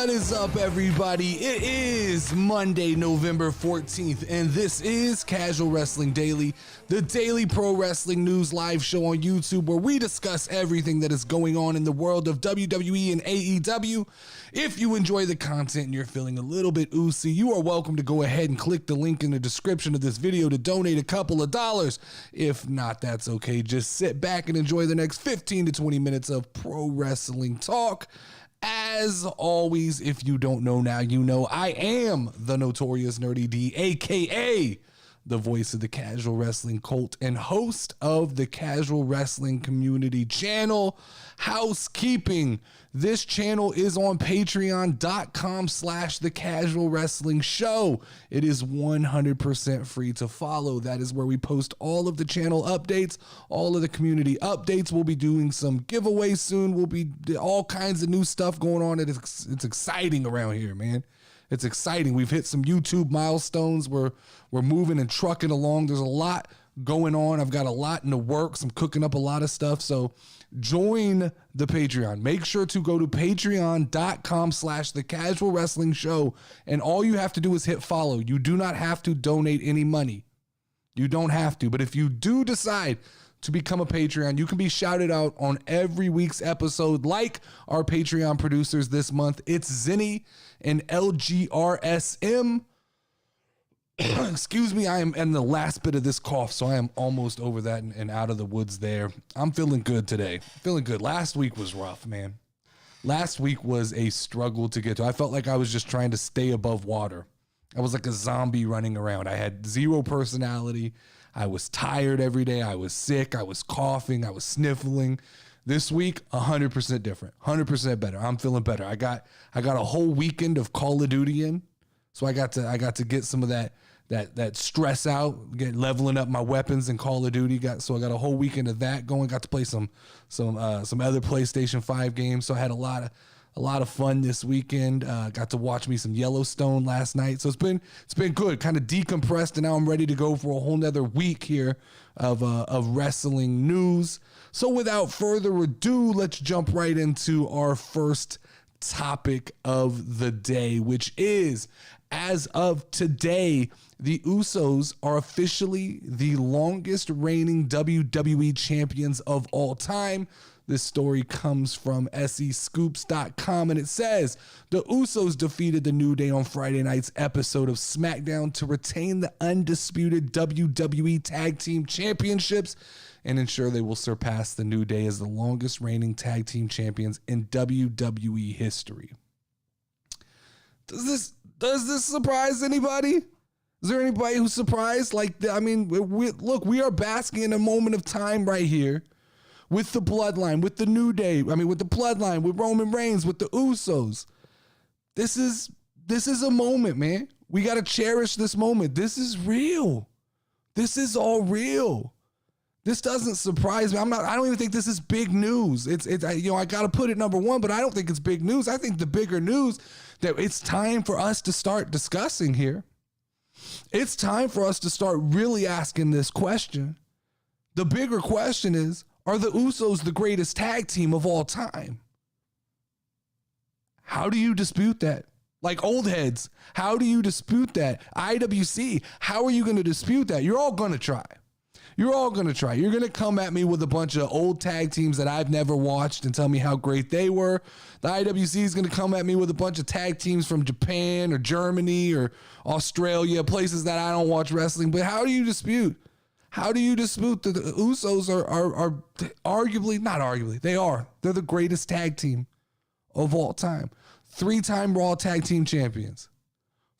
What is up, everybody? It is Monday, November 14th, and this is Casual Wrestling Daily, the daily pro wrestling news live show on YouTube where we discuss everything that is going on in the world of WWE and AEW. If you enjoy the content and you're feeling a little bit oozy, you are welcome to go ahead and click the link in the description of this video to donate a couple of dollars. If not, that's okay. Just sit back and enjoy the next 15 to 20 minutes of pro wrestling talk. As always, if you don't know now, you know I am the Notorious Nerdy D, aka the voice of the casual wrestling cult and host of the Casual Wrestling Community channel. Housekeeping. This channel is on patreon.com/the Casual Wrestling Show. It is 100% free to follow. That is where we post all of the channel updates, all of the community updates. We'll be doing some giveaways soon. We'll be all kinds of new stuff going on. It's exciting around here, man. It's exciting. We've hit some YouTube milestones. We're moving and trucking along. There's a lot going on. I've got a lot in the works. I'm cooking up a lot of stuff. So join the Patreon. Make sure to go to patreon.com/the Casual Wrestling Show. And all you have to do is hit follow. You do not have to donate any money. You don't have to. But if you do decide to become a Patreon, you can be shouted out on every week's episode like our Patreon producers this month. It's Zinni and LGRSM. Excuse me, I am in the last bit of this cough, so I am almost over that and out of the woods there. I'm feeling good today. Feeling good. Last week was rough, man. Last week was a struggle to get to. I felt like I was just trying to stay above water. I was like a zombie running around. I had zero personality. I was tired every day. I was sick. I was coughing. I was sniffling. This week, 100% different, 100% better. I'm feeling better. I got a whole weekend of Call of Duty in, so I got to get some of that stress out, get leveling up my weapons in Call of Duty. So I got a whole weekend of that going. Got to play some other PlayStation 5 games. So I had a lot of fun this weekend. Got to watch me some Yellowstone last night. So it's been good, kind of decompressed, and now I'm ready to go for a whole nother week here of wrestling news. So without further ado, let's jump right into our first topic of the day, which is, as of today, the Usos are officially the longest reigning WWE champions of all time. This story comes from SEScoops.com, and it says the Usos defeated the New Day on Friday night's episode of SmackDown to retain the undisputed WWE Tag Team Championships and ensure they will surpass the New Day as the longest reigning tag team champions in WWE history. Does this surprise anybody? Is there anybody who's surprised? We are basking in a moment of time right here. With the Bloodline, with the New Day, with the Bloodline, with Roman Reigns, with the Usos. This is a moment, man. We got to cherish this moment. This is real. This is all real. This doesn't surprise me. I don't even think this is big news. I got to put it number one, but I don't think it's big news. I think the bigger news that it's time for us to start discussing here. It's time for us to start really asking this question. The bigger question is, are the Usos the greatest tag team of all time? How do you dispute that? Like old heads, how do you dispute that? IWC, how are you going to dispute that? You're all going to try. You're going to come at me with a bunch of old tag teams that I've never watched and tell me how great they were. The IWC is going to come at me with a bunch of tag teams from Japan or Germany or Australia, places that I don't watch wrestling. But how do you dispute? How do you dispute that the Usos are arguably, not arguably, they're the greatest tag team of all time. 3-time Raw Tag Team Champions.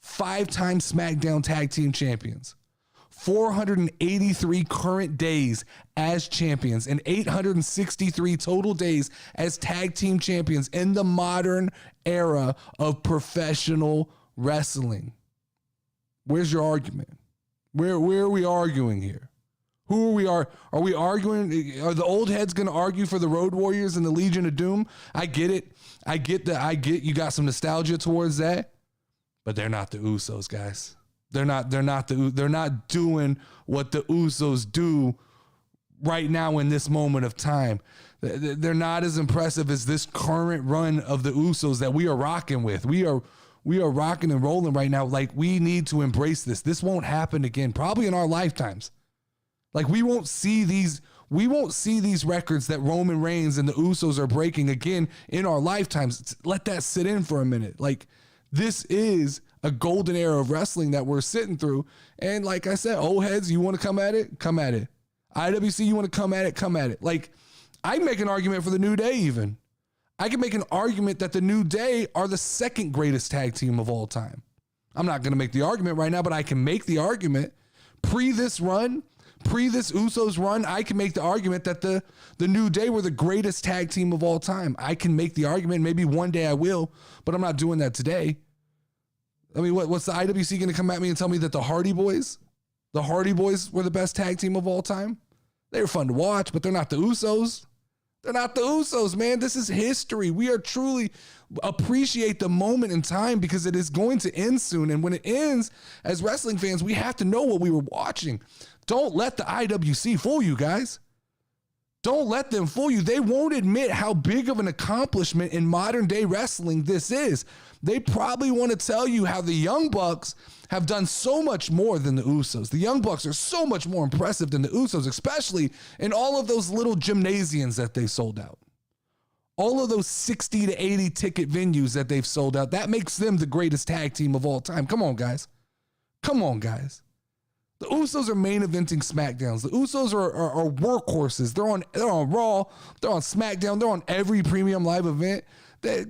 5-time SmackDown Tag Team Champions. 483 current days as champions and 863 total days as tag team champions in the modern era of professional wrestling. Where's your argument? Where are we arguing here? Who are we? Are we arguing? Are the old heads going to argue for the Road Warriors and the Legion of Doom? I get it. I get you got some nostalgia towards that, but they're not the Usos, guys. They're not doing what the Usos do right now in this moment of time. They're not as impressive as this current run of the Usos that we are rocking with. We are rocking and rolling right now. Like, we need to embrace this. This won't happen again, probably in our lifetimes. Like, we won't see these records that Roman Reigns and the Usos are breaking again in our lifetimes. Let that sit in for a minute. Like, this is a golden era of wrestling that we're sitting through. And like I said, old heads, you want to come at it? Come at it. IWC, you want to come at it? Come at it. Like, I make an argument for the New Day even. I can make an argument that the New Day are the second greatest tag team of all time. I'm not going to make the argument right now, but I can make the argument pre this Usos run, I can make the argument that the New Day were the greatest tag team of all time. I can make the argument. Maybe one day I will, but I'm not doing that today. I mean, what's the IWC going to come at me and tell me that the Hardy Boys were the best tag team of all time? They were fun to watch, but they're not the Usos. They're not the Usos, man. This is history. We are truly appreciate the moment in time because it is going to end soon. And when it ends, as wrestling fans, we have to know what we were watching. Don't let the IWC fool you, guys. Don't let them fool you. They won't admit how big of an accomplishment in modern day wrestling this is. They probably want to tell you how the Young Bucks have done so much more than the Usos. The Young Bucks are so much more impressive than the Usos, especially in all of those little gymnasiums that they sold out. All of those 60 to 80 ticket venues that they've sold out. That makes them the greatest tag team of all time. Come on, guys. Come on, guys. The Usos are main eventing SmackDowns. The Usos are workhorses. They're on Raw. They're on SmackDown. They're on every premium live event.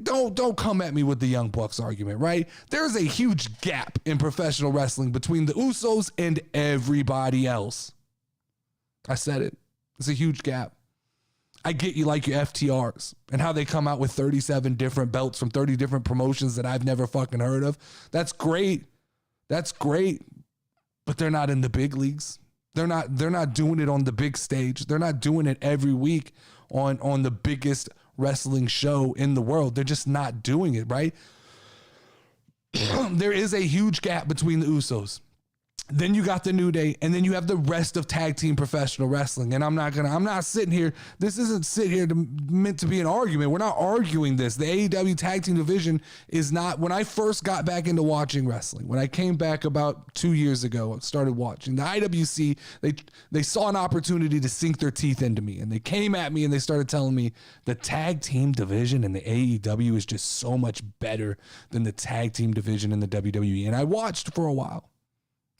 Don't come at me with the Young Bucks argument, right? There's a huge gap in professional wrestling between the Usos and everybody else. I said it. It's a huge gap. I get you like your FTRs and how they come out with 37 different belts from 30 different promotions that I've never fucking heard of. That's great. That's great. But they're not in the big leagues. They're not doing it on the big stage. They're not doing it every week on the biggest wrestling show in the world. They're just not doing it, right? There is a huge gap between the Usos. Then you got the New Day, and then you have the rest of tag team professional wrestling. And I'm not sitting here. This isn't meant to be an argument. We're not arguing this. The AEW tag team division is not. When I first got back into watching wrestling, when I came back about 2 years ago, I started watching the IWC. They saw an opportunity to sink their teeth into me, and they came at me and they started telling me the tag team division in the AEW is just so much better than the tag team division in the WWE. And I watched for a while.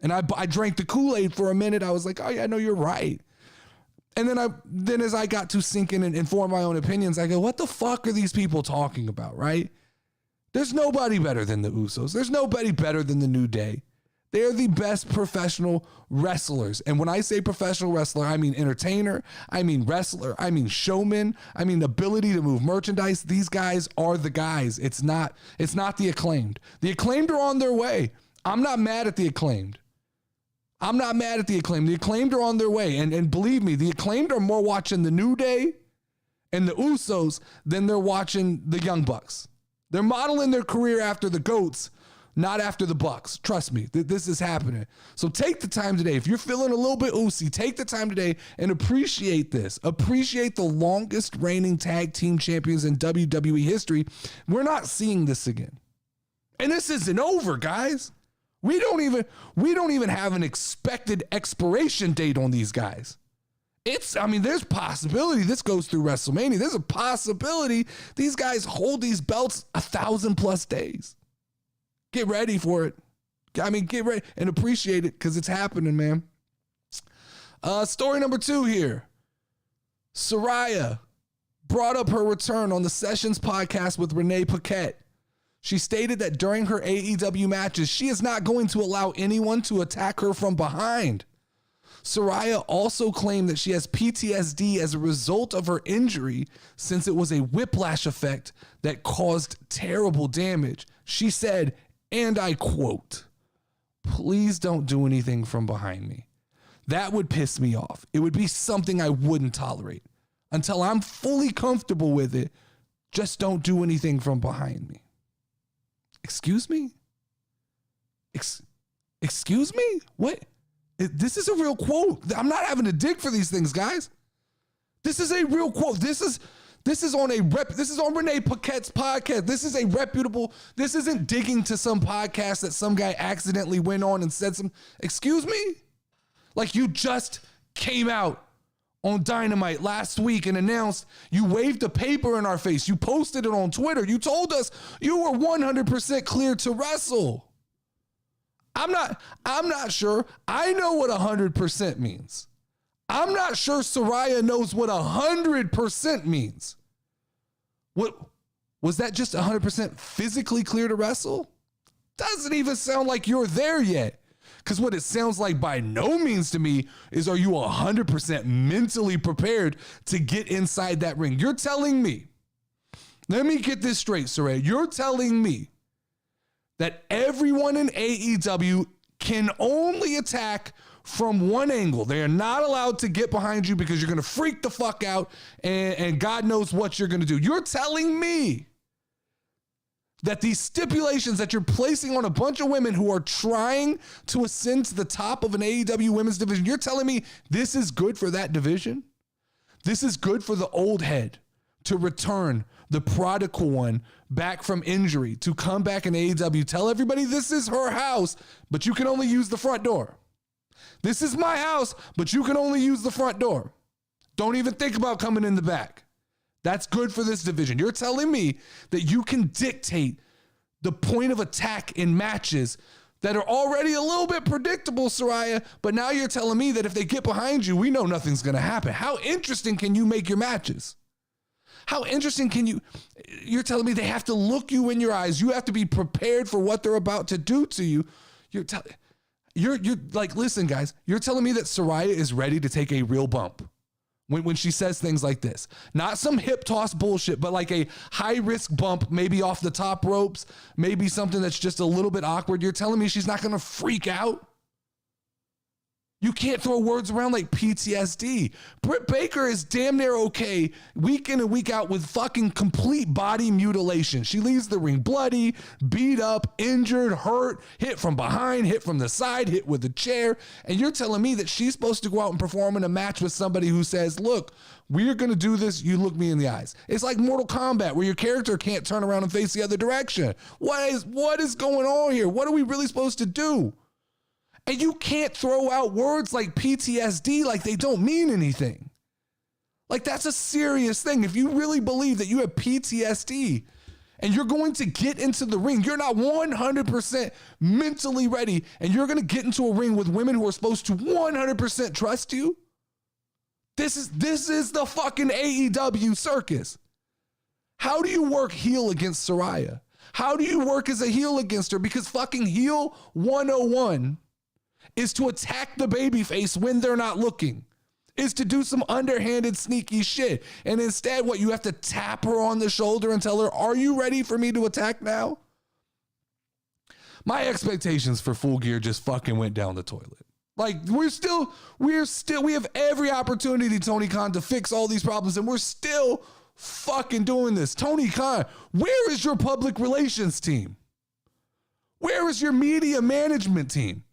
And I drank the Kool-Aid for a minute. I was like, oh yeah, no, you're right. And then as I got to sink in and form my own opinions, I go, what the fuck are these people talking about, right? There's nobody better than the Usos. There's nobody better than the New Day. They are the best professional wrestlers. And when I say professional wrestler, I mean entertainer, I mean wrestler, I mean showman, I mean ability to move merchandise. These guys are the guys. It's not the Acclaimed. The Acclaimed are on their way. I'm not mad at the Acclaimed. I'm not mad at the Acclaimed. The Acclaimed are on their way. And believe me, the Acclaimed are more watching the New Day and the Usos than they're watching the Young Bucks. They're modeling their career after the GOATs, not after the Bucks. Trust me, this is happening. So take the time today. If you're feeling a little bit oozy, take the time today and appreciate this. Appreciate the longest reigning tag team champions in WWE history. We're not seeing this again. And this isn't over, guys. We don't even have an expected expiration date on these guys. There's possibility this goes through WrestleMania. There's a possibility these guys hold these belts 1,000+ days. Get ready for it. Get ready and appreciate it because it's happening, man. Story number 2 here. Saraya brought up her return on the Sessions podcast with Renee Paquette. She stated that during her AEW matches, she is not going to allow anyone to attack her from behind. Saraya also claimed that she has PTSD as a result of her injury since it was a whiplash effect that caused terrible damage. She said, and I quote, "Please don't do anything from behind me. That would piss me off. It would be something I wouldn't tolerate. Until I'm fully comfortable with it, just don't do anything from behind me." Excuse me? Excuse me? What? This is a real quote. I'm not having to dig for these things, guys. This is a real quote. This is on Renee Paquette's podcast. This is a reputable, this isn't digging to some podcast that some guy accidentally went on and said some, excuse me? Like, you just came out on Dynamite last week and announced, you waved a paper in our face. You posted it on Twitter. You told us you were 100% clear to wrestle. I'm not sure. I know what 100% means. I'm not sure Saraya knows what 100% means. What was that? Just 100% physically clear to wrestle? Doesn't even sound like you're there yet. Because what it sounds like by no means to me is, are you 100% mentally prepared to get inside that ring? You're telling me, let me get this straight, Saraya. You're telling me that everyone in AEW can only attack from one angle. They are not allowed to get behind you because you're going to freak the fuck out and God knows what you're going to do. You're telling me that these stipulations that you're placing on a bunch of women who are trying to ascend to the top of an AEW women's division, you're telling me this is good for that division? This is good for the old head to return, the prodigal one back from injury, to come back in AEW, tell everybody this is her house, but you can only use the front door. This is my house, but you can only use the front door. Don't even think about coming in the back. That's good for this division. You're telling me that you can dictate the point of attack in matches that are already a little bit predictable, Saraya, but now you're telling me that if they get behind you, we know nothing's going to happen. How interesting can you make your matches? How interesting can you're telling me they have to look you in your eyes. You have to be prepared for what they're about to do to you. You're like, listen, guys, you're telling me that Saraya is ready to take a real bump when she says things like this. Not some hip toss bullshit, but like a high risk bump, maybe off the top ropes, maybe something that's just a little bit awkward. You're telling me she's not going to freak out? You can't throw words around like PTSD. Britt Baker is damn near okay week in and week out with fucking complete body mutilation. She leaves the ring bloody, beat up, injured, hurt, hit from behind, hit from the side, hit with a chair. And you're telling me that she's supposed to go out and perform in a match with somebody who says, look, we're going to do this. You look me in the eyes. It's like Mortal Kombat where your character can't turn around and face the other direction. What is going on here? What are we really supposed to do? And you can't throw out words like PTSD like they don't mean anything. Like, that's a serious thing. If you really believe that you have PTSD and you're going to get into the ring, you're not 100% mentally ready, and you're going to get into a ring with women who are supposed to 100% trust you. This is the fucking AEW circus. How do you work heel against Saraya? How do you work as a heel against her? Because fucking heel 101 is to attack the babyface when they're not looking, is to do some underhanded, sneaky shit. And instead, you have to tap her on the shoulder and tell her, are you ready for me to attack now? My expectations for Full Gear just fucking went down the toilet. Like, we have every opportunity, Tony Khan, to fix all these problems, and we're still fucking doing this. Tony Khan, where is your public relations team? Where is your media management team?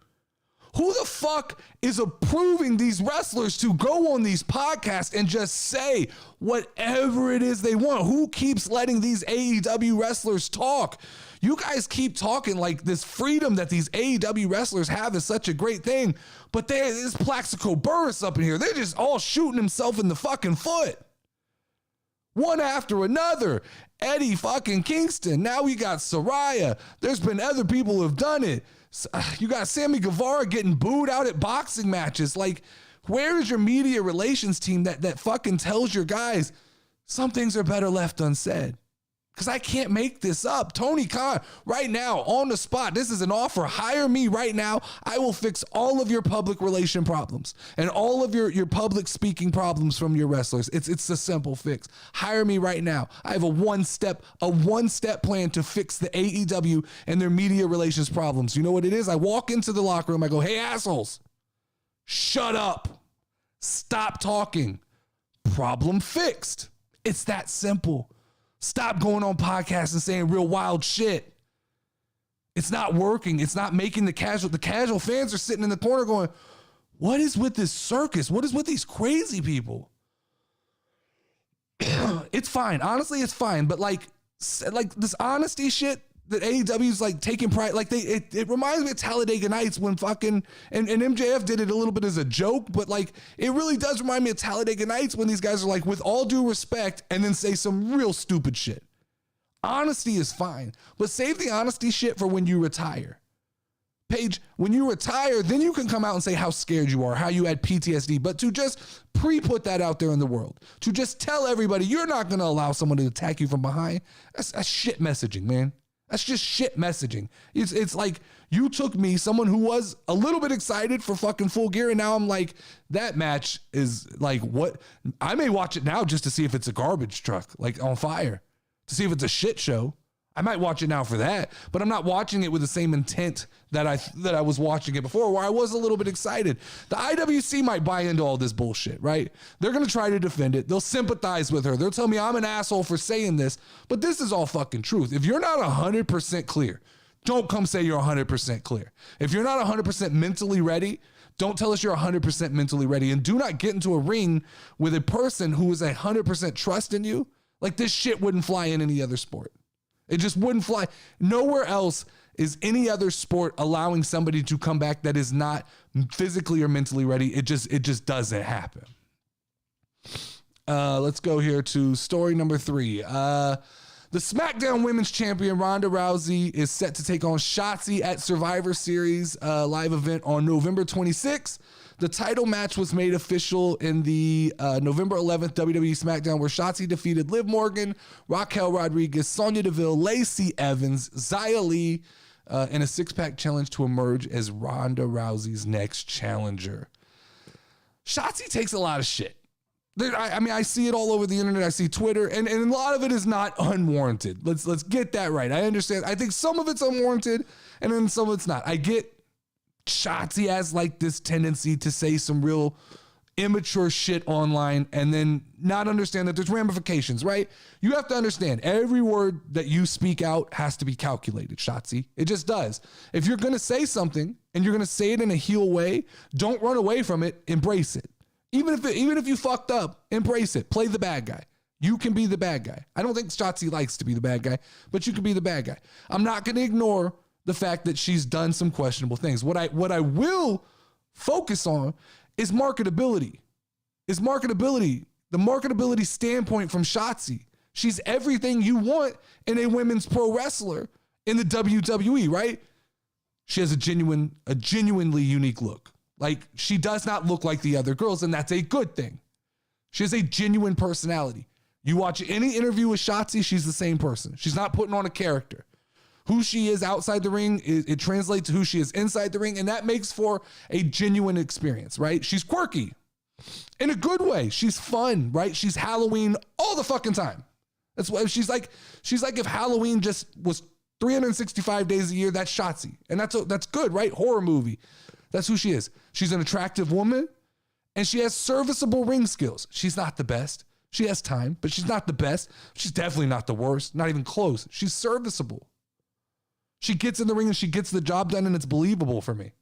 Who the fuck is approving these wrestlers to go on these podcasts and just say whatever it is they want? Who keeps letting these AEW wrestlers talk? You guys keep talking like this freedom that these AEW wrestlers have is such a great thing, but there's Plaxico Burress up in here. They're just all shooting himself in the fucking foot. One after another. Eddie fucking Kingston. Now we got Saraya. There's been other people who have done it. You got Sammy Guevara getting booed out at boxing matches. Like, where is your media relations team that fucking tells your guys some things are better left unsaid? because I can't make this up. Tony Khan, right now, on the spot, this is an offer. Hire me right now. I will fix all of your public relation problems and all of your public speaking problems from your wrestlers. It's a simple fix. Hire me right now. I have a one-step plan to fix the AEW and their media relations problems. You know what it is? I walk into the locker room. I go, hey, assholes, shut up. Stop talking. Problem fixed. It's that simple. Stop going on podcasts and saying real wild shit. It's not working. It's not making the casual fans are sitting in the corner going, what is with this circus? What is with these crazy people? It's fine. Honestly, it's fine. But like this honesty shit that AEW's like taking pride, like it reminds me of Talladega Nights when fucking, and MJF did it a little bit as a joke, but like it really does remind me of Talladega Nights when these guys are like, with all due respect, and then say some real stupid shit. Honesty is fine, but save the honesty shit for when you retire. Paige, when you retire, then you can come out and say how scared you are, how you had PTSD, but to just put that out there in the world, to just tell everybody you're not going to allow someone to attack you from behind, that's shit messaging, man. That's just shit messaging. It's like you took me, someone who was a little bit excited for fucking Full Gear, and now I'm like, that match is like, what? I may watch it now just to see if it's a garbage truck, like on fire, to see if it's a shit show. I might watch it now for that, but I'm not watching it with the same intent that I was watching it before, where I was a little bit excited. The IWC might buy into all this bullshit, right? They're going to try to defend it. They'll sympathize with her. They'll tell me I'm an asshole for saying this, but this is all fucking truth. If you're not 100% clear, don't come say you're 100% clear. If you're not 100% mentally ready, don't tell us you're 100% mentally ready, and do not get into a ring with a person who is 100% trust in you. Like, this shit wouldn't fly in any other sport. It just wouldn't fly. Nowhere else is any other sport allowing somebody to come back that is not physically or mentally ready. It just doesn't happen. Let's go here to story number 3. The SmackDown Women's Champion Ronda Rousey is set to take on SHOTZI at Survivor Series live event on November 26th. The title match was made official in the November 11th WWE SmackDown, where SHOTZI defeated Liv Morgan, Raquel Rodriguez, Sonya Deville, Lacey Evans, Xia Li in a six-pack challenge to emerge as Ronda Rousey's next challenger. SHOTZI takes a lot of shit. I see it all over the internet. I see Twitter, and a lot of it is not unwarranted. Let's get that right. I understand. I think some of it's unwarranted, and then some of it's not. I get SHOTZI has like this tendency to say some real immature shit online and then not understand that there's ramifications, right? You have to understand every word that you speak out has to be calculated, SHOTZI. It just does. If you're going to say something and you're going to say it in a heel way, don't run away from it. Embrace it. Even if you fucked up, embrace it. Play the bad guy. You can be the bad guy. I don't think SHOTZI likes to be the bad guy, but you can be the bad guy. I'm not going to ignore the fact that she's done some questionable things. What I will focus on is marketability. The marketability standpoint from SHOTZI. She's everything you want in a women's pro wrestler in the WWE, right? She has a genuinely unique look. Like, she does not look like the other girls, and that's a good thing. She has a genuine personality. You watch any interview with SHOTZI, she's the same person. She's not putting on a character. Who she is outside the ring, it translates to who she is inside the ring, and that makes for a genuine experience, right? She's quirky in a good way. She's fun, right? She's Halloween all the fucking time. That's what she's like if Halloween just was 365 days a year, that's SHOTZI. And that's good, right? Horror movie. That's who she is. She's an attractive woman, and she has serviceable ring skills. She's not the best. She has time, but she's not the best. She's definitely not the worst, not even close. She's serviceable. She gets in the ring and she gets the job done, and it's believable for me.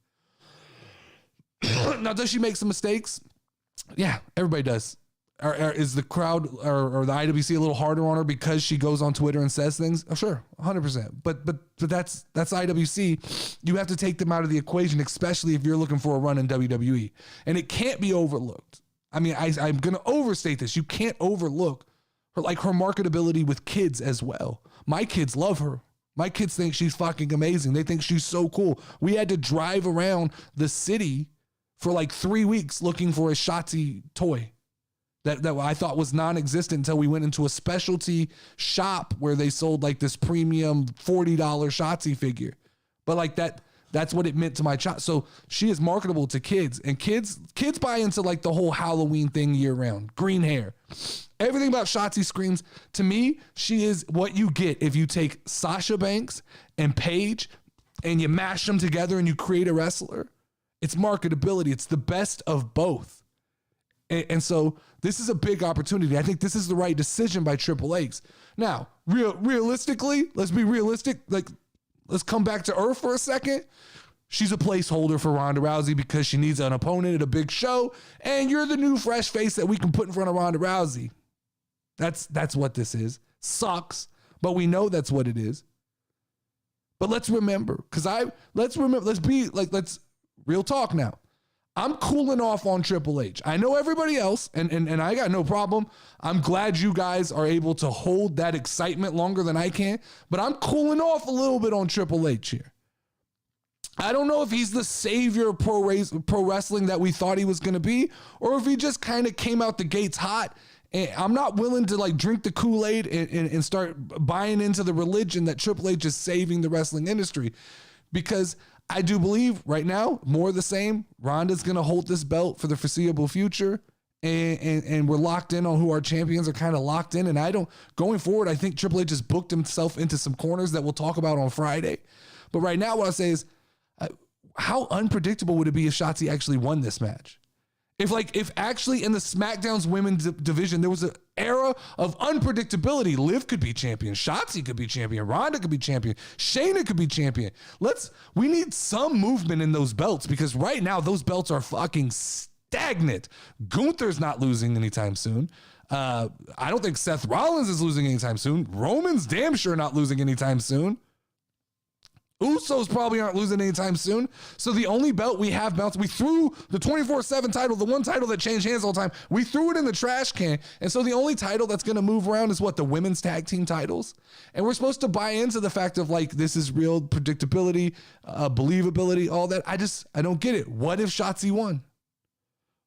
Now, does she make some mistakes? Yeah, everybody does. Is the crowd or the IWC a little harder on her because she goes on Twitter and says things? Oh, sure, 100%. But that's IWC. You have to take them out of the equation, especially if you're looking for a run in WWE. And it can't be overlooked. I mean, I'm going to overstate this. You can't overlook her marketability with kids as well. My kids love her. My kids think she's fucking amazing. They think she's so cool. We had to drive around the city for like 3 weeks looking for a SHOTZI toy. that I thought was non-existent until we went into a specialty shop where they sold like this premium $40 SHOTZI figure. But like that's what it meant to my child. So she is marketable to kids, and kids buy into like the whole Halloween thing year round. Green hair. Everything about SHOTZI screams, to me, she is what you get if you take Sasha Banks and Paige and you mash them together and you create a wrestler. It's marketability. It's the best of both. And so this is a big opportunity. I think this is the right decision by Triple H. Now, realistically, let's be realistic. Like, let's come back to earth for a second. She's a placeholder for Ronda Rousey because she needs an opponent at a big show, and you're the new fresh face that we can put in front of Ronda Rousey. That's what this is. Sucks, but we know that's what it is. But let's remember, let's real talk now. I'm cooling off on Triple H. I know everybody else, and I got no problem. I'm glad you guys are able to hold that excitement longer than I can, but I'm cooling off a little bit on Triple H here. I don't know if he's the savior of pro wrestling that we thought he was going to be, or if he just kind of came out the gates hot. And I'm not willing to like drink the Kool-Aid and start buying into the religion that Triple H is saving the wrestling industry, because I do believe right now, more of the same. Ronda's going to hold this belt for the foreseeable future, and we're locked in on who our champions are kind of locked in. And going forward, I think Triple H has booked himself into some corners that we'll talk about on Friday. But right now, what I say is, how unpredictable would it be if SHOTZI actually won this match? If actually in the SmackDown's women's division, there was an era of unpredictability. Liv could be champion. SHOTZI could be champion. Ronda could be champion. Shayna could be champion. We need some movement in those belts, because right now those belts are fucking stagnant. Gunther's not losing anytime soon. I don't think Seth Rollins is losing anytime soon. Roman's damn sure not losing anytime soon. Usos probably aren't losing anytime soon. So the only belt we have belts, we threw the 24/7 title, the one title that changed hands all the time, we threw it in the trash can. And so the only title that's going to move around is what? The women's tag team titles. And we're supposed to buy into the fact of like, this is real predictability, believability, all that. I don't get it. What if SHOTZI won?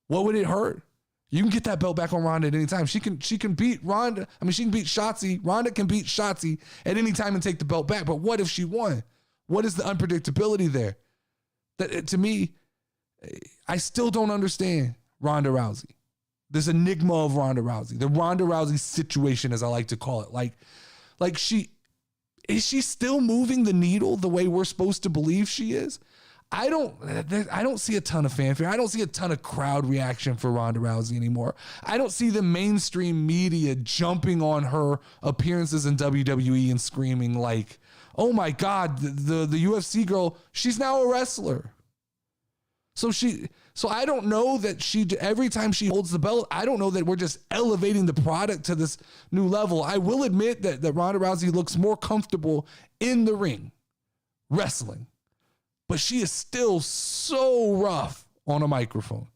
What would it hurt? You can get that belt back on Ronda at any time. She can beat Ronda. I mean, she can beat SHOTZI. Ronda can beat SHOTZI at any time and take the belt back. But what if she won? What is the unpredictability there? To me, I still don't understand Ronda Rousey. This enigma of Ronda Rousey, the Ronda Rousey situation, as I like to call it. Like is she still moving the needle the way we're supposed to believe she is? I don't see a ton of fanfare. I don't see a ton of crowd reaction for Ronda Rousey anymore. I don't see the mainstream media jumping on her appearances in WWE and screaming like, oh my God, the UFC girl, she's now a wrestler. So I don't know that every time she holds the belt, I don't know that we're just elevating the product to this new level. I will admit that Ronda Rousey looks more comfortable in the ring, wrestling, but she is still so rough on a microphone.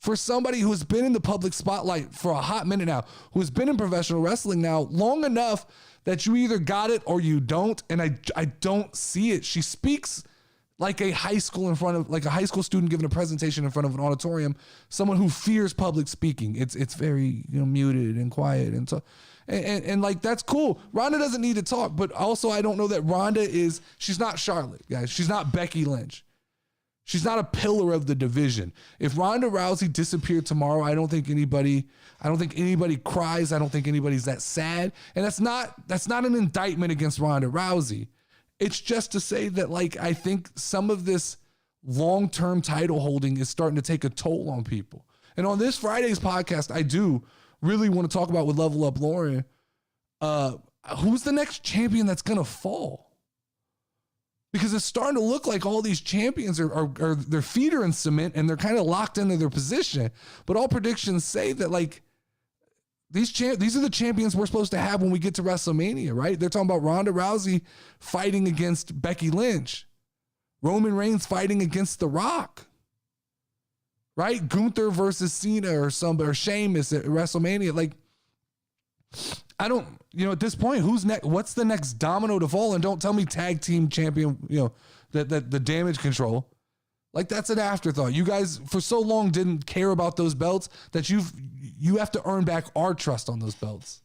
For somebody who's been in the public spotlight for a hot minute now, who's been in professional wrestling now long enough that you either got it or you don't, and I don't see it. She speaks like a high school student giving a presentation in front of an auditorium, someone who fears public speaking. It's very muted and quiet and like that's cool. Ronda doesn't need to talk, but also I don't know that she's not Charlotte, guys. She's not Becky Lynch. She's not a pillar of the division. If Ronda Rousey disappeared tomorrow, I don't think anybody cries. I don't think anybody's that sad. And that's not an indictment against Ronda Rousey. It's just to say that, like, I think some of this long-term title holding is starting to take a toll on people. And on this Friday's podcast, I do really want to talk about with Level Up Lauren, who's the next champion that's going to fall? Because it's starting to look like all these champions are their feet are in cement and they're kind of locked into their position. But all predictions say that like these are the champions we're supposed to have when we get to WrestleMania, right? They're talking about Ronda Rousey fighting against Becky Lynch, Roman Reigns fighting against The Rock, right? Gunther versus Cena or Sheamus at WrestleMania. Like, I don't, at this point, who's next? What's the next domino to fall? And don't tell me tag team champion, the damage control. Like, that's an afterthought. You guys for so long didn't care about those belts that you have to earn back our trust on those belts.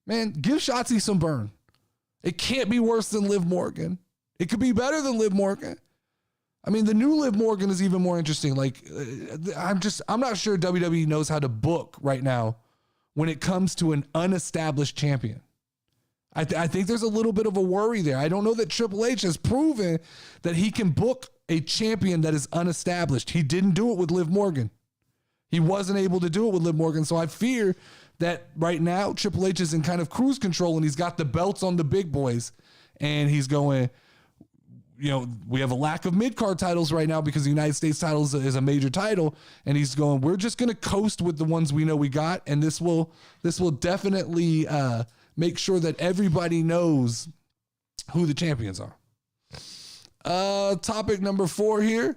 Man, give SHOTZI some burn. It can't be worse than Liv Morgan. It could be better than Liv Morgan. I mean, the new Liv Morgan is even more interesting. Like, I'm not sure WWE knows how to book right now when it comes to an unestablished champion. I think there's a little bit of a worry there. I don't know that Triple H has proven that he can book a champion that is unestablished. He didn't do it with Liv Morgan. He wasn't able to do it with Liv Morgan. So I fear that right now Triple H is in kind of cruise control and he's got the belts on the big boys and he's going, you know, we have a lack of mid-card titles right now because the United States title is a major title. And he's going, we're just going to coast with the ones we know we got. And this will definitely make sure that everybody knows who the champions are. Topic number 4 here.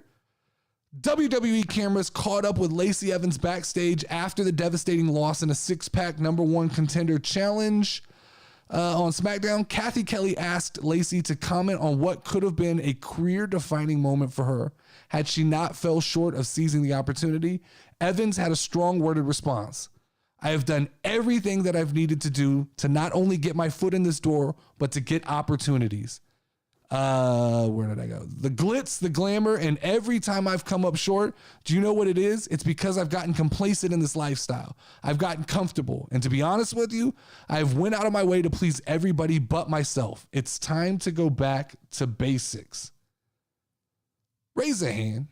WWE cameras caught up with Lacey Evans backstage after the devastating loss in a 6-pack #1 contender challenge. On SmackDown, Kathy Kelly asked Lacey to comment on what could have been a career-defining moment for her had she not fell short of seizing the opportunity. Evans had a strong worded response. I have done everything that I've needed to do to not only get my foot in this door, but to get opportunities. Where did I go? The glitz, the glamour, and every time I've come up short, do you know what it is? It's because I've gotten complacent in this lifestyle. I've gotten comfortable. And to be honest with you, I've went out of my way to please everybody but myself. It's time to go back to basics. Raise a hand.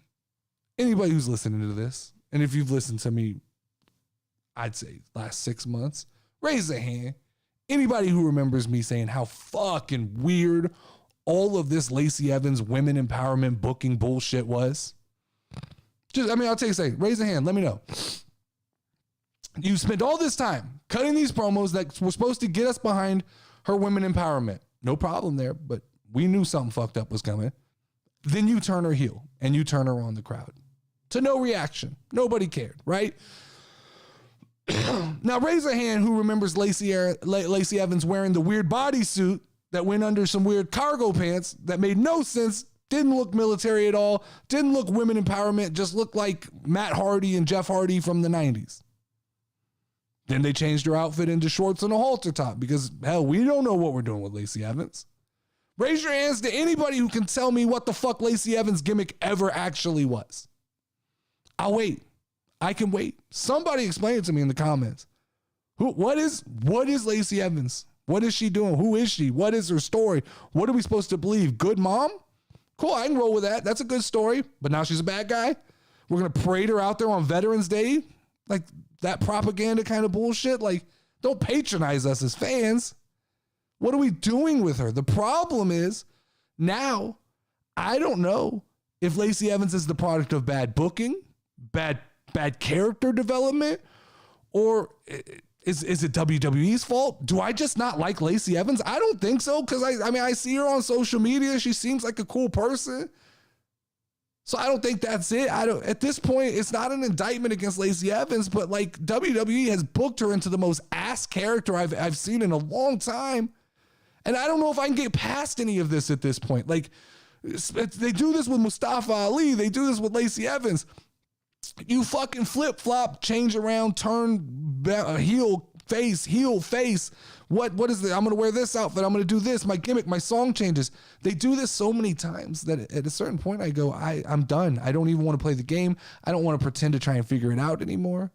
Anybody who's listening to this, and if you've listened to me, I'd say last 6 months, raise a hand. Anybody who remembers me saying how fucking weird all of this Lacey Evans women empowerment booking bullshit was. I'll take a second. Raise a hand. Let me know. You spent all this time cutting these promos that were supposed to get us behind her women empowerment. No problem there, but we knew something fucked up was coming. Then you turn her heel and you turn her on the crowd. To no reaction. Nobody cared, right? Now raise a hand who remembers Lacey Evans wearing the weird bodysuit that went under some weird cargo pants that made no sense, didn't look military at all, didn't look women empowerment, just looked like Matt Hardy and Jeff Hardy from the 90s. Then they changed her outfit into shorts and a halter top because, hell, we don't know what we're doing with Lacey Evans. Raise your hands to anybody who can tell me what the fuck Lacey Evans' gimmick ever actually was. I'll wait. I can wait. Somebody explain it to me in the comments. What is Lacey Evans? What is she doing? Who is she? What is her story? What are we supposed to believe? Good mom? Cool, I can roll with that. That's a good story. But now she's a bad guy? We're going to parade her out there on Veterans Day? Like that propaganda kind of bullshit? Like, don't patronize us as fans. What are we doing with her? The problem is now I don't know if Lacey Evans is the product of bad booking, bad character development, or is it WWE's fault? Do I just not like Lacey Evans? I don't think so, because I see her on social media. She seems like a cool person. So I don't think that's it. At this point, it's not an indictment against Lacey Evans, but like WWE has booked her into the most ass character I've seen in a long time. And I don't know if I can get past any of this at this point. Like, they do this with Mustafa Ali. They do this with Lacey Evans. You fucking flip-flop, change around, turn heel, face. What is this? I'm going to wear this outfit. I'm going to do this. My gimmick, my song changes. They do this so many times that at a certain point I go, I'm done. I don't even want to play the game. I don't want to pretend to try and figure it out anymore.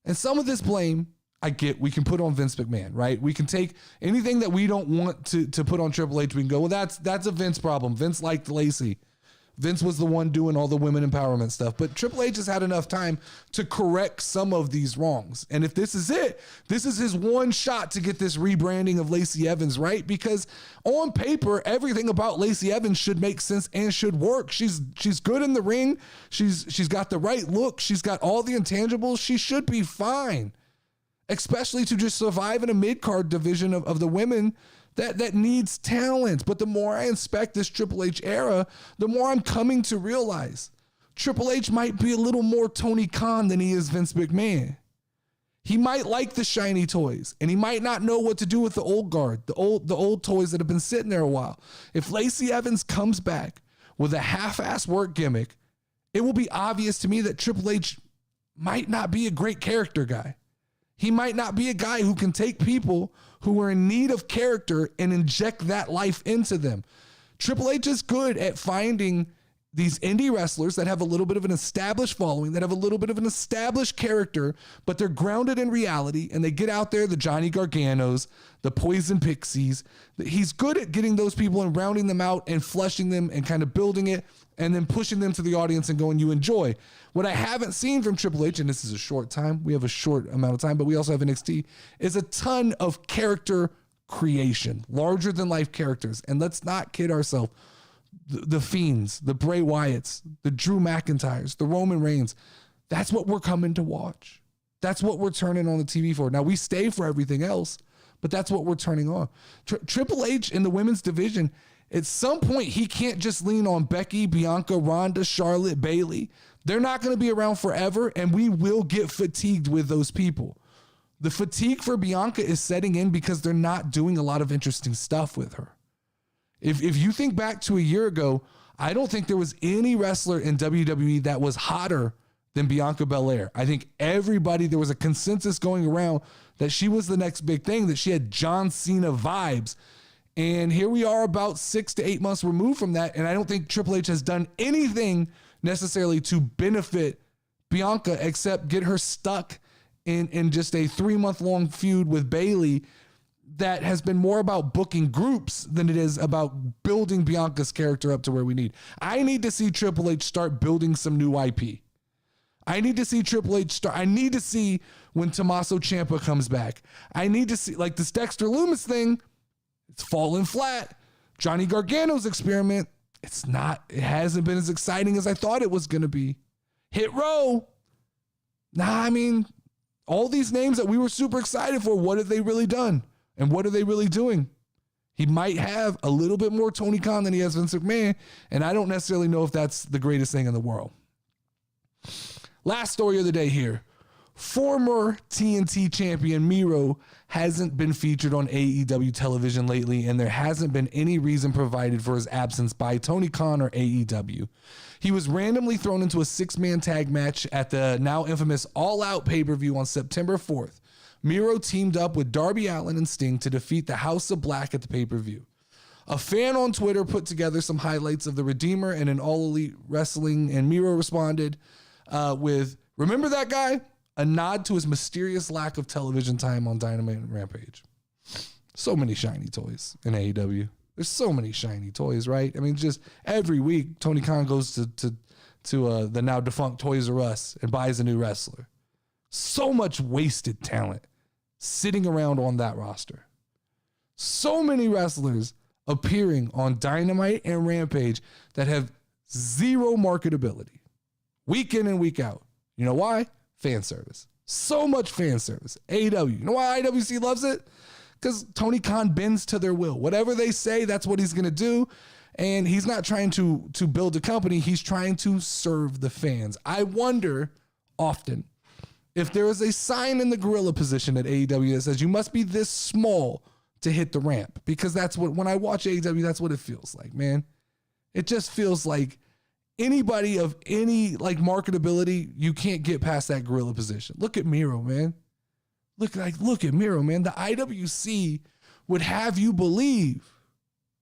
And some of this blame, I get, we can put on Vince McMahon, right? We can take anything that we don't want to put on Triple H. We can go, well, that's a Vince problem. Vince liked Lacey. Vince was the one doing all the women empowerment stuff, but Triple H has had enough time to correct some of these wrongs. And if this is it, this is his one shot to get this rebranding of Lacey Evans right, because on paper, everything about Lacey Evans should make sense and should work. She's good in the ring. She's got the right look. She's got all the intangibles. She should be fine, especially to just survive in a mid-card division of the women that needs talent. But the more I inspect this Triple H era, the more I'm coming to realize Triple H might be a little more Tony Khan than he is Vince McMahon. He might like the shiny toys, and he might not know what to do with the old guard, the old toys that have been sitting there a while. If Lacey Evans comes back with a half-ass work gimmick, it will be obvious to me that Triple H might not be a great character guy. He might not be a guy who can take people who are in need of character and inject that life into them. Triple H is good at finding these indie wrestlers that have a little bit of an established following, that have a little bit of an established character, but they're grounded in reality, and they get out there, the Johnny Garganos, the Poison Pixies. He's good at getting those people and rounding them out and fleshing them and kind of building it and then pushing them to the audience and going, you enjoy. What I haven't seen from Triple H, and this is a short time, we have a short amount of time, but we also have NXT, is a ton of character creation, larger than life characters. And let's not kid ourselves. The Fiends, the Bray Wyatts, the Drew McIntyres, the Roman Reigns. That's what we're coming to watch. That's what we're turning on the TV for. Now, we stay for everything else, but that's what we're turning on. Triple H in the women's division, at some point, he can't just lean on Becky, Bianca, Ronda, Charlotte, Bayley. They're not going to be around forever, and we will get fatigued with those people. The fatigue for Bianca is setting in because they're not doing a lot of interesting stuff with her. If you think back to a year ago, I don't think there was any wrestler in WWE that was hotter than Bianca Belair. I think there was a consensus going around that she was the next big thing, that she had John Cena vibes. And here we are about 6 to 8 months removed from that. And I don't think Triple H has done anything necessarily to benefit Bianca except get her stuck in just a 3-month-long feud with Bayley that has been more about booking groups than it is about building Bianca's character up to where we need. I need to see Triple H start building some new IP. I need to see Triple H start. I need to see when Tommaso Ciampa comes back. I need to see, like, this Dexter Lumis thing, it's falling flat. Johnny Gargano's experiment, it hasn't been as exciting as I thought it was going to be. Hit Row. All these names that we were super excited for, what have they really done? And what are they really doing? He might have a little bit more Tony Khan than he has Vince McMahon, and I don't necessarily know if that's the greatest thing in the world. Last story of the day here. Former TNT champion Miro hasn't been featured on AEW television lately, and there hasn't been any reason provided for his absence by Tony Khan or AEW. He was randomly thrown into a 6-man tag match at the now infamous All Out pay-per-view on September 4th. Miro teamed up with Darby Allin and Sting to defeat the House of Black at the pay-per-view. A fan on Twitter put together some highlights of the Redeemer and an All Elite Wrestling, and Miro responded with, "Remember that guy?" A nod to his mysterious lack of television time on Dynamite and Rampage. So many shiny toys in AEW. There's so many shiny toys, right? I mean, just every week, Tony Khan goes to the now defunct Toys R Us and buys a new wrestler. So much wasted talent sitting around on that roster. So many wrestlers appearing on Dynamite and Rampage that have zero marketability. Week in and week out. You know why? Fan service. So much fan service. AEW. You know why IWC loves it? Because Tony Khan bends to their will. Whatever they say, that's what he's going to do. And he's not trying to build a company. He's trying to serve the fans. I wonder often if there is a sign in the gorilla position at AEW that says you must be this small to hit the ramp. Because that's what, when I watch AEW, that's what it feels like, man. It just feels like anybody of any like marketability, you can't get past that gorilla position. Look at Miro, man. Look at Miro, man. The IWC would have you believe.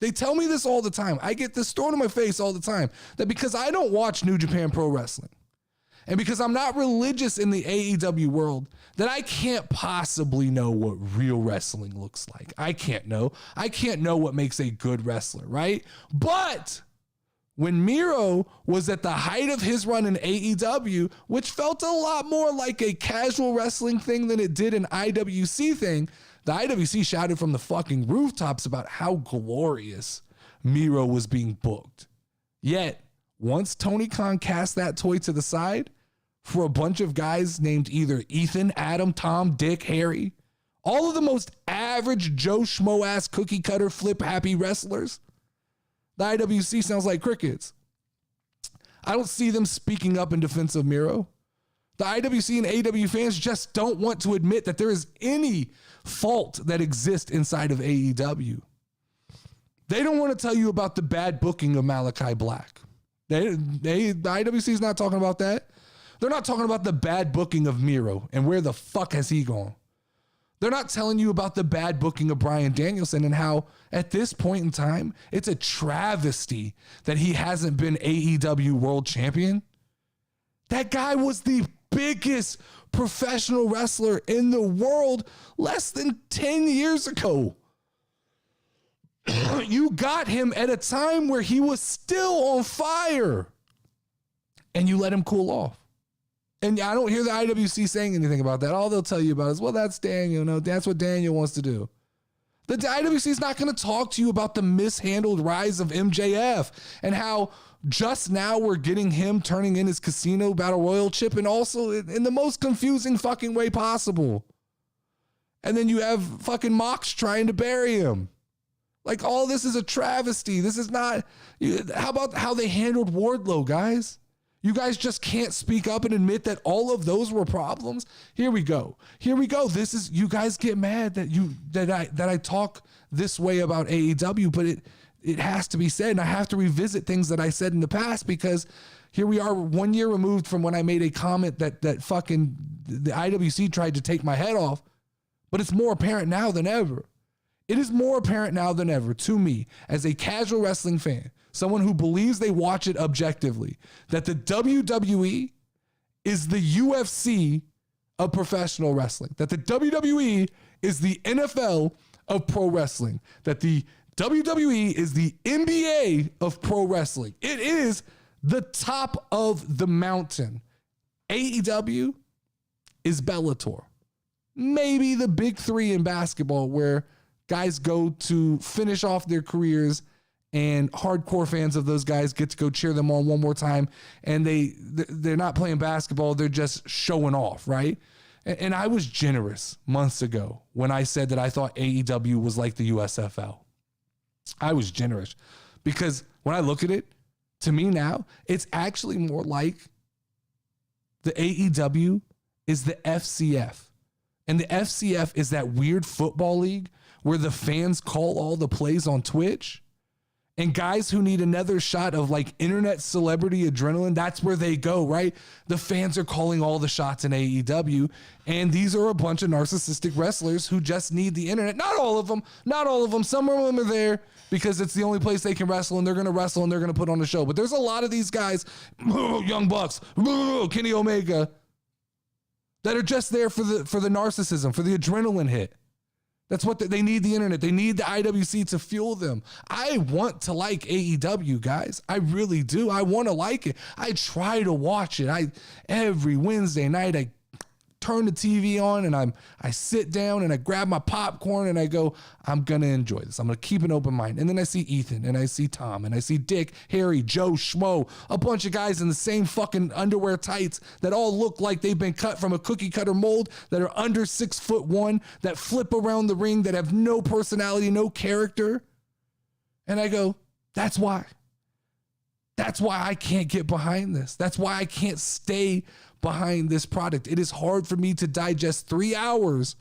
They tell me this all the time. I get this thrown in my face all the time, that because I don't watch New Japan Pro Wrestling and because I'm not religious in the AEW world, that I can't possibly know what real wrestling looks like. I can't know. I can't know what makes a good wrestler, right? But when Miro was at the height of his run in AEW, which felt a lot more like a casual wrestling thing than it did an IWC thing, the IWC shouted from the fucking rooftops about how glorious Miro was being booked. Yet, once Tony Khan cast that toy to the side for a bunch of guys named either Ethan, Adam, Tom, Dick, Harry, all of the most average Joe Schmo ass cookie cutter flip happy wrestlers, the IWC sounds like crickets. I don't see them speaking up in defense of Miro. The IWC and AEW fans just don't want to admit that there is any fault that exists inside of AEW. They don't want to tell you about the bad booking of Malachi Black. The IWC is not talking about that. They're not talking about the bad booking of Miro and where the fuck has he gone. They're not telling you about the bad booking of Bryan Danielson and how at this point in time, it's a travesty that he hasn't been AEW World Champion. That guy was the biggest professional wrestler in the world less than 10 years ago. You got him at a time where he was still on fire and you let him cool off. And I don't hear the IWC saying anything about that. All they'll tell you about is, well, that's Daniel. No, that's what Daniel wants to do. The IWC is not going to talk to you about the mishandled rise of MJF and how just now we're getting him turning in his Casino Battle Royal chip and also in the most confusing fucking way possible. And then you have fucking Mox trying to bury him. Like, all this is a travesty. This is not... How about how they handled Wardlow, guys? You guys just can't speak up and admit that all of those were problems. Here we go. This is, you guys get mad that I talk this way about AEW, but it has to be said, and I have to revisit things that I said in the past, because here we are 1 year removed from when I made a comment that fucking the IWC tried to take my head off, but it's more apparent now than ever. It is more apparent now than ever to me as a casual wrestling fan, someone who believes they watch it objectively, that the WWE is the UFC of professional wrestling, that the WWE is the NFL of pro wrestling, that the WWE is the NBA of pro wrestling. It is the top of the mountain. AEW is Bellator. Maybe the big three in basketball, where guys go to finish off their careers and hardcore fans of those guys get to go cheer them on one more time. And they're not playing basketball. They're just showing off, right? And I was generous months ago when I said that I thought AEW was like the USFL. I was generous because when I look at it, to me now, it's actually more like the AEW is the FCF. And the FCF is that weird football league where the fans call all the plays on Twitch. And guys who need another shot of like internet celebrity adrenaline, that's where they go, right? The fans are calling all the shots in AEW. And these are a bunch of narcissistic wrestlers who just need the internet. Not all of them. Some of them are there because it's the only place they can wrestle, and they're going to wrestle and they're going to put on a show. But there's a lot of these guys, Young Bucks, Kenny Omega, that are just there for the narcissism, for the adrenaline hit. That's what they need, the internet. They need the IWC to fuel them. I want to like AEW, guys. I really do. I want to like it. I try to watch it. Every Wednesday night, I turn the TV on and I sit down and I grab my popcorn and I go, I'm going to enjoy this. I'm going to keep an open mind. And then I see Ethan and I see Tom and I see Dick, Harry, Joe, Schmo, a bunch of guys in the same fucking underwear tights that all look like they've been cut from a cookie cutter mold, that are under 6'1", that flip around the ring, that have no personality, no character. And I go, that's why. That's why I can't get behind this. That's why I can't stay behind this product. It is hard for me to digest 3 hours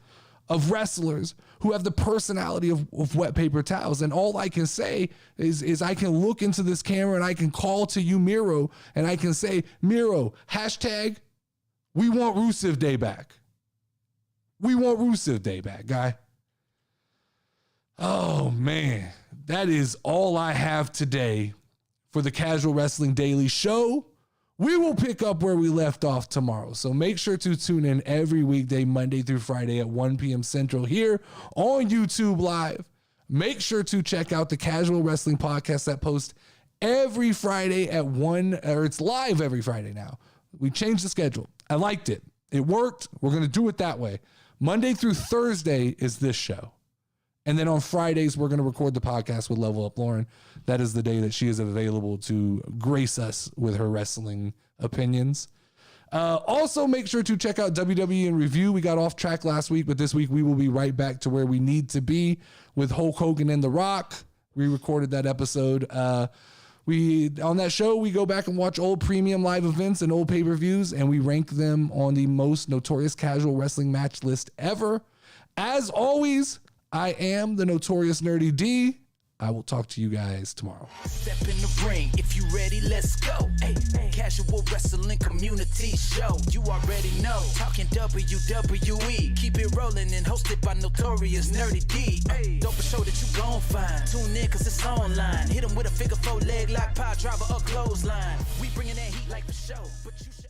of wrestlers who have the personality of wet paper towels. And all I can say is I can look into this camera and I can call to you, Miro, and I can say, Miro, hashtag, we want Rusev Day back. We want Rusev Day back, guy. Oh, man. That is all I have today for the Casual Wrestling Daily Show. We will pick up where we left off tomorrow. So make sure to tune in every weekday, Monday through Friday at 1 p.m. Central here on YouTube Live. Make sure to check out the Casual Wrestling Podcast that posts every Friday at 1, or it's live every Friday now. We changed the schedule. I liked it. It worked. We're going to do it that way. Monday through Thursday is this show. And then on Fridays, we're going to record the podcast with Level Up Lauren. That is the day that she is available to grace us with her wrestling opinions. Also, make sure to check out WWE in Review. We got off track last week, but this week we will be right back to where we need to be with Hulk Hogan and The Rock. We recorded that episode. On that show, we go back and watch old premium live events and old pay-per-views, and we rank them on the most notorious casual wrestling match list ever. As always, I am the Notorious Nerdy D. I will talk to you guys tomorrow. Step in the ring, if you ready, let's go. Hey, casual wrestling community show. You already know, talking WWE. Keep it rolling and hosted by Notorious Nerdy D. Don't be show that you gon' find. Tune in cause it's online. Hit 'em with a figure 4 leg lock, power driver or clothesline. We bringing that heat like for show. But you